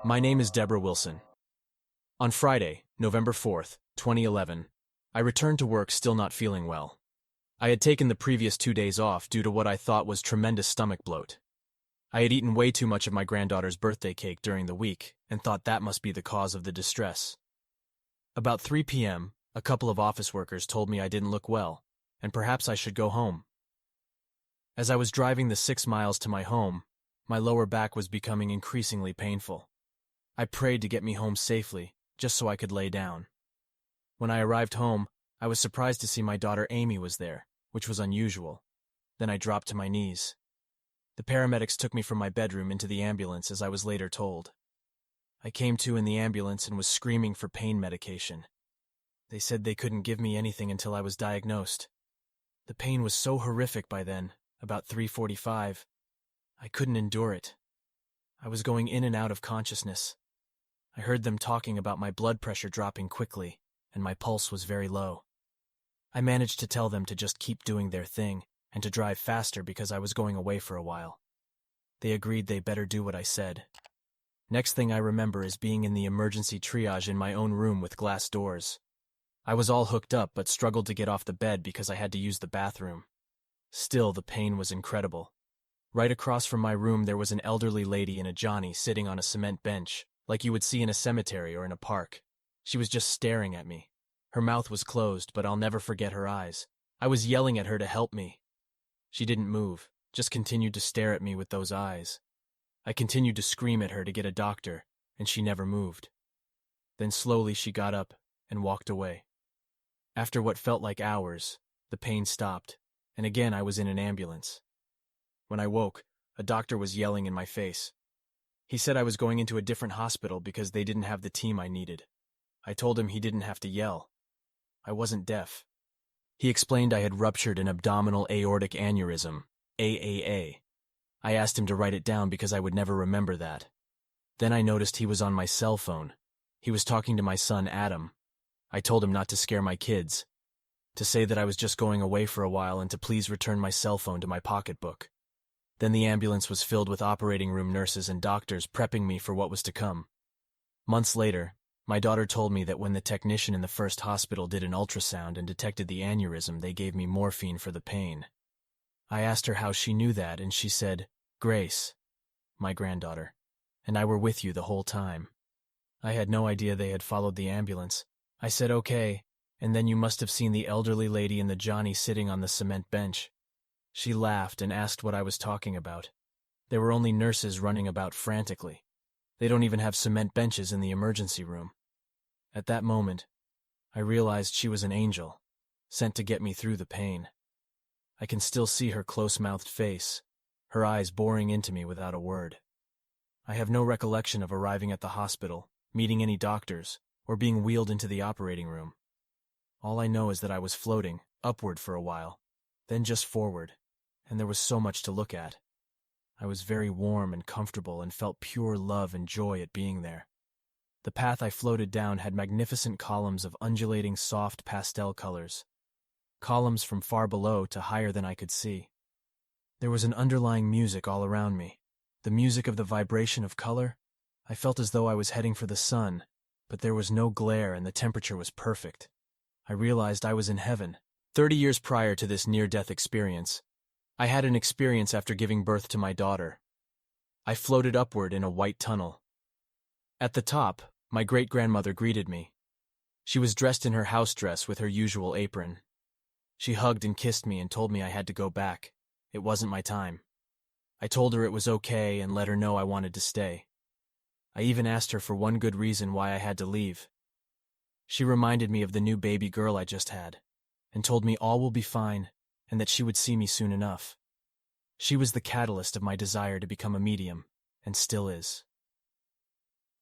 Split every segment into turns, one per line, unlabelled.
My name is Deborah Wilson. On Friday, November 4th, 2011, I returned to work still not feeling well. I had taken the previous 2 days off due to what I thought was tremendous stomach bloat. I had eaten way too much of my granddaughter's birthday cake during the week and thought that must be the cause of the distress. About 3 p.m., a couple of office workers told me I didn't look well, and perhaps I should go home. As I was driving the 6 miles to my home, my lower back was becoming increasingly painful. I prayed to get me home safely, just so I could lay down. When I arrived home, I was surprised to see my daughter Amy was there, which was unusual. Then I dropped to my knees. The paramedics took me from my bedroom into the ambulance, as I was later told. I came to in the ambulance and was screaming for pain medication. They said they couldn't give me anything until I was diagnosed. The pain was so horrific by then, about 3:45. I couldn't endure it. I was going in and out of consciousness. I heard them talking about my blood pressure dropping quickly, and my pulse was very low. I managed to tell them to just keep doing their thing and to drive faster because I was going away for a while. They agreed they better do what I said. Next thing I remember is being in the emergency triage in my own room with glass doors. I was all hooked up but struggled to get off the bed because I had to use the bathroom. Still, the pain was incredible. Right across from my room there was an elderly lady in a Johnny sitting on a cement bench, like you would see in a cemetery or in a park. She was just staring at me. Her mouth was closed, but I'll never forget her eyes. I was yelling at her to help me. She didn't move, just continued to stare at me with those eyes. I continued to scream at her to get a doctor, and she never moved. Then slowly she got up and walked away. After what felt like hours, the pain stopped, and again I was in an ambulance. When I woke, a doctor was yelling in my face. He said I was going into a different hospital because they didn't have the team I needed. I told him he didn't have to yell. I wasn't deaf. He explained I had ruptured an abdominal aortic aneurysm, AAA. I asked him to write it down because I would never remember that. Then I noticed he was on my cell phone. He was talking to my son, Adam. I told him not to scare my kids, to say that I was just going away for a while and to please return my cell phone to my pocketbook. Then the ambulance was filled with operating room nurses and doctors prepping me for what was to come. Months later, my daughter told me that when the technician in the first hospital did an ultrasound and detected the aneurysm, they gave me morphine for the pain. I asked her how she knew that, and she said, "Grace, my granddaughter, and I were with you the whole time." I had no idea they had followed the ambulance. I said, "Okay, and then you must have seen the elderly lady in the Johnny sitting on the cement bench." She laughed and asked what I was talking about. There were only nurses running about frantically. They don't even have cement benches in the emergency room. At that moment, I realized she was an angel, sent to get me through the pain. I can still see her close-mouthed face, her eyes boring into me without a word. I have no recollection of arriving at the hospital, meeting any doctors, or being wheeled into the operating room. All I know is that I was floating, upward for a while, then just forward, and there was so much to look at. I was very warm and comfortable and felt pure love and joy at being there. The path I floated down had magnificent columns of undulating soft pastel colors, columns from far below to higher than I could see. There was an underlying music all around me, the music of the vibration of color. I felt as though I was heading for the sun, but there was no glare and the temperature was perfect. I realized I was in heaven. 30 years prior to this near-death experience, I had an experience after giving birth to my daughter. I floated upward in a white tunnel. At the top, my great-grandmother greeted me. She was dressed in her house dress with her usual apron. She hugged and kissed me and told me I had to go back. It wasn't my time. I told her it was okay and let her know I wanted to stay. I even asked her for one good reason why I had to leave. She reminded me of the new baby girl I just had, and told me all will be fine and that she would see me soon enough. She was the catalyst of my desire to become a medium, and still is.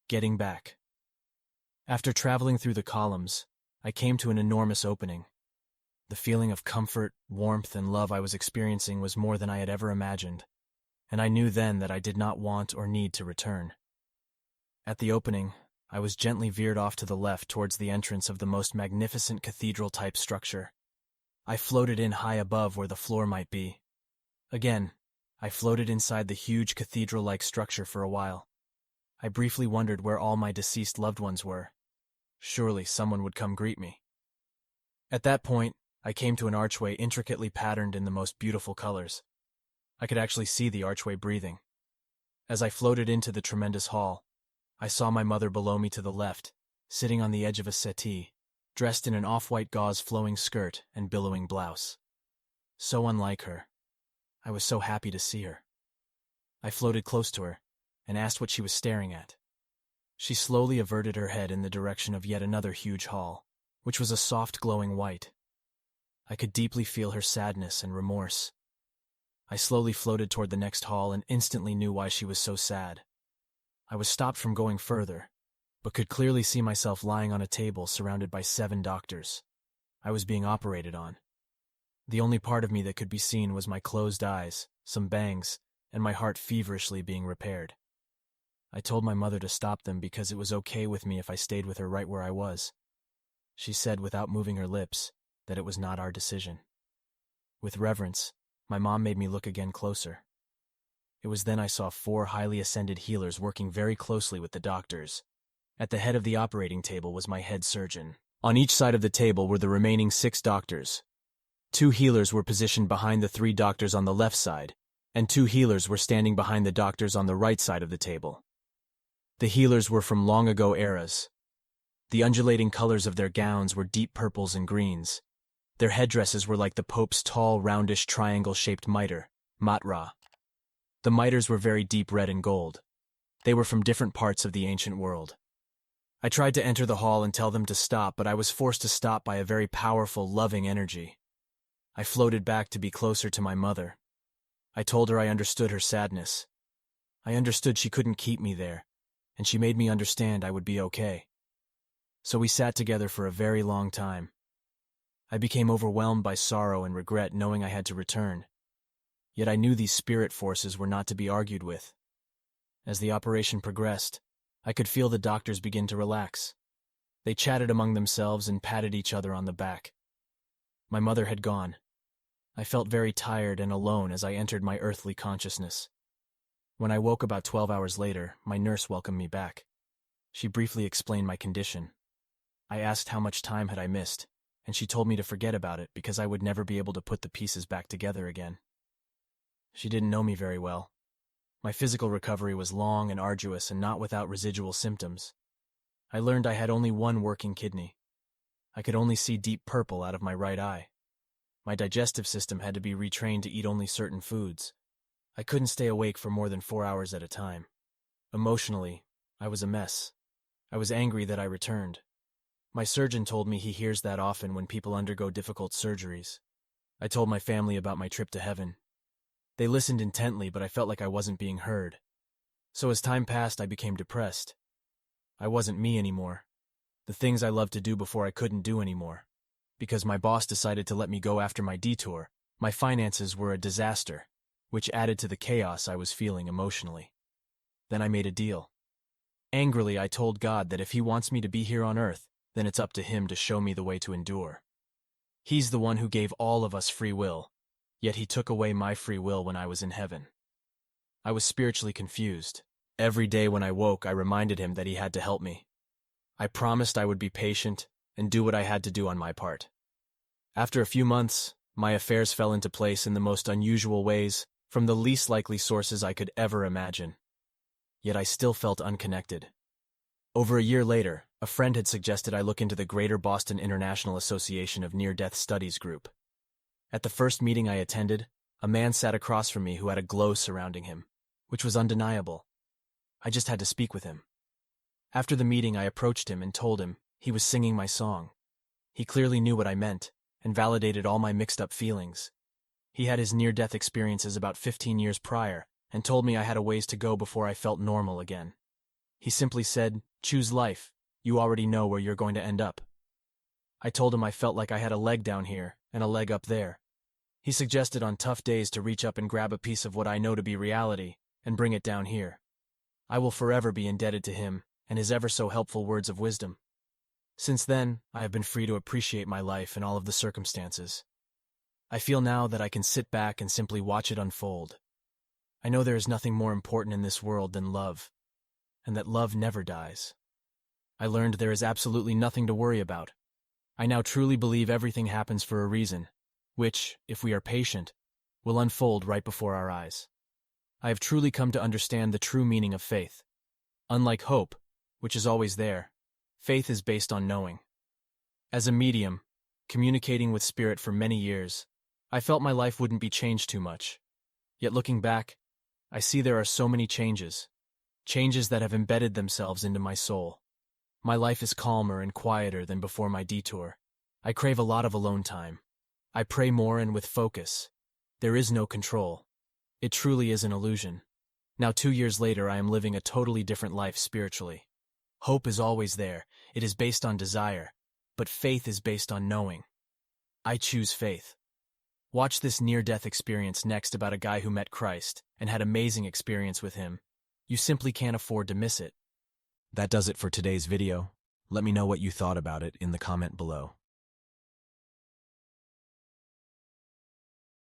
Getting back. After traveling through the columns, I came to an enormous opening. The feeling of comfort, warmth, and love I was experiencing was more than I had ever imagined, and I knew then that I did not want or need to return. At the opening, I was gently veered off to the left towards the entrance of the most magnificent cathedral-type structure. I floated in high above where the floor might be. Again, I floated inside the huge cathedral-like structure for a while. I briefly wondered where all my deceased loved ones were. Surely someone would come greet me. At that point, I came to an archway intricately patterned in the most beautiful colors. I could actually see the archway breathing. As I floated into the tremendous hall, I saw my mother below me to the left, sitting on the edge of a settee, dressed in an off-white gauze flowing skirt and billowing blouse. So unlike her. I was so happy to see her. I floated close to her and asked what she was staring at. She slowly averted her head in the direction of yet another huge hall, which was a soft glowing white. I could deeply feel her sadness and remorse. I slowly floated toward the next hall and instantly knew why she was so sad. I was stopped from going further, but could clearly see myself lying on a table surrounded by 7 doctors. I was being operated on. The only part of me that could be seen was my closed eyes, some bangs, and my heart feverishly being repaired. I told my mother to stop them because it was okay with me if I stayed with her right where I was. She said, without moving her lips, that it was not our decision. With reverence, my mom made me look again closer. It was then I saw 4 highly ascended healers working very closely with the doctors. At the head of the operating table was my head surgeon. On each side of the table were the remaining 6 doctors. 2 healers were positioned behind the 3 doctors on the left side, and 2 healers were standing behind the doctors on the right side of the table. The healers were from long ago eras. The undulating colors of their gowns were deep purples and greens. Their headdresses were like the Pope's tall, roundish, triangle-shaped mitre, matra. The mitres were very deep red and gold. They were from different parts of the ancient world. I tried to enter the hall and tell them to stop, but I was forced to stop by a very powerful, loving energy. I floated back to be closer to my mother. I told her I understood her sadness. I understood she couldn't keep me there, and she made me understand I would be okay. So we sat together for a very long time. I became overwhelmed by sorrow and regret knowing I had to return. Yet I knew these spirit forces were not to be argued with. As the operation progressed, I could feel the doctors begin to relax. They chatted among themselves and patted each other on the back. My mother had gone. I felt very tired and alone as I entered my earthly consciousness. When I woke about 12 hours later, my nurse welcomed me back. She briefly explained my condition. I asked how much time had I missed, and she told me to forget about it because I would never be able to put the pieces back together again. She didn't know me very well. My physical recovery was long and arduous and not without residual symptoms. I learned I had only one working kidney. I could only see deep purple out of my right eye. My digestive system had to be retrained to eat only certain foods. I couldn't stay awake for more than 4 hours at a time. Emotionally, I was a mess. I was angry that I returned. My surgeon told me he hears that often when people undergo difficult surgeries. I told my family about my trip to heaven. They listened intently, but I felt like I wasn't being heard. So as time passed, I became depressed. I wasn't me anymore. The things I loved to do before I couldn't do anymore. Because my boss decided to let me go after my detour, my finances were a disaster, which added to the chaos I was feeling emotionally. Then I made a deal. Angrily, I told God that if he wants me to be here on earth, then it's up to him to show me the way to endure. He's the one who gave all of us free will, yet he took away my free will when I was in heaven. I was spiritually confused. Every day when I woke, I reminded him that he had to help me. I promised I would be patient and do what I had to do on my part. After a few months, my affairs fell into place in the most unusual ways, from the least likely sources I could ever imagine. Yet I still felt unconnected. Over a year later, a friend had suggested I look into the Greater Boston International Association of Near-Death Studies group. At the first meeting I attended, a man sat across from me who had a glow surrounding him, which was undeniable. I just had to speak with him. After the meeting, I approached him and told him he was singing my song. He clearly knew what I meant and validated all my mixed-up feelings. He had his near-death experiences about 15 years prior and told me I had a ways to go before I felt normal again. He simply said, "Choose life. You already know where you're going to end up." I told him I felt like I had a leg down here and a leg up there. He suggested on tough days to reach up and grab a piece of what I know to be reality and bring it down here. I will forever be indebted to him and his ever so helpful words of wisdom. Since then, I have been free to appreciate my life and all of the circumstances. I feel now that I can sit back and simply watch it unfold. I know there is nothing more important in this world than love. and that love never dies. I learned there is absolutely nothing to worry about. I now truly believe everything happens for a reason, which, if we are patient, will unfold right before our eyes. I have truly come to understand the true meaning of faith. Unlike hope, which is always there, faith is based on knowing. As a medium, communicating with spirit for many years, I felt my life wouldn't be changed too much. Yet looking back, I see there are so many changes that have embedded themselves into my soul. My life is calmer and quieter than before my detour. I crave a lot of alone time. I pray more and with focus. There is no control. It truly is an illusion. Now 2 years later, I am living a totally different life spiritually. Hope is always there. It is based on desire, but faith is based on knowing. I choose faith. Watch this near-death experience next about a guy who met Christ and had amazing experience with him. You simply can't afford to miss it.
That does it for today's video. Let me know what you thought about it in the comment below.